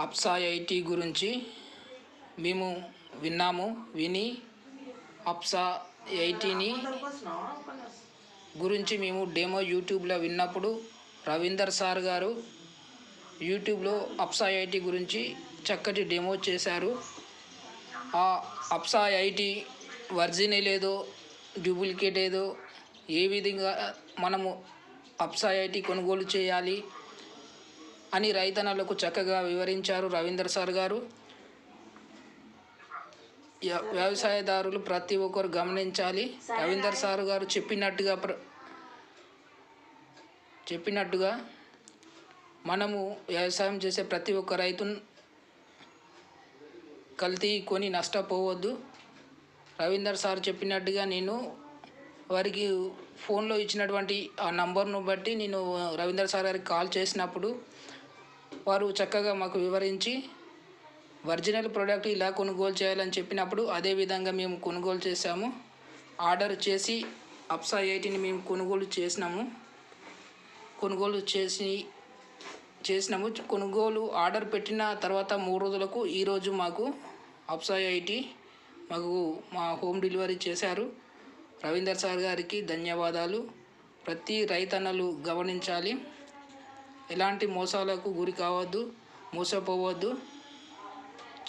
అప్సా IT గురించి మేము విని అప్సా ఐటీని గురించి మేము డెమో యూట్యూబ్లో విన్నప్పుడు రవీందర్ సార్ గారు యూట్యూబ్లో అప్సా ఐటీ గురించి చక్కటి డెమో చేశారు. ఆ అప్సా ఐటీ ఒరిజినల్ ఏదో డూప్లికేట్ ఏదో ఏ విధంగా మనము అప్సా ఐటీ కొనుగోలు చేయాలి అని రైతన్నలకు చక్కగా వివరించారు రవీందర్ సార్ గారు. వ్యవసాయదారులు ప్రతి ఒక్కరు గమనించాలి. రవీందర్ సార్ గారు చెప్పినట్టుగా మనము వ్యవసాయం చేసే ప్రతి ఒక్క రైతును కల్తీ కొని నష్టపోవద్దు. రవీందర్ సార్ చెప్పినట్టుగా నేను వారికి ఫోన్లో ఇచ్చినటువంటి ఆ నంబర్ను బట్టి నేను రవీందర్ సార్ గారికి కాల్ చేసినప్పుడు వారు చక్కగా మాకు వివరించి ఒరిజినల్ ప్రోడక్ట్ ఇలా కొనుగోలు చేయాలని చెప్పినప్పుడు అదే విధంగా మేము కొనుగోలు చేసాము. ఆర్డర్ చేసి అప్సా ఐటీని మేము కొనుగోలు చేసినాము. కొనుగోలు ఆర్డర్ పెట్టిన తర్వాత 3 రోజులకు ఈరోజు మాకు అప్సా ఐటీ మా హోమ్ డెలివరీ చేశారు. రవీందర్ సార్ గారికి ధన్యవాదాలు. ప్రతి రైతన్నలు గమనించాలి. ఎలాంటి మోసాలకు గురి కావద్దు, మోసపోవద్దు.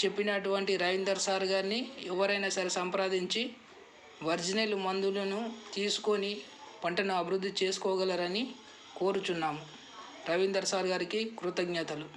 చెప్పినటువంటి రవీందర్ సార్ గారిని ఎవరైనా సరే సంప్రదించి ఒరిజినల్ మందులను తీసుకొని పంటను అభివృద్ధి చేసుకోగలరని కోరుచున్నాము. రవీందర్ సార్ గారికి కృతజ్ఞతలు.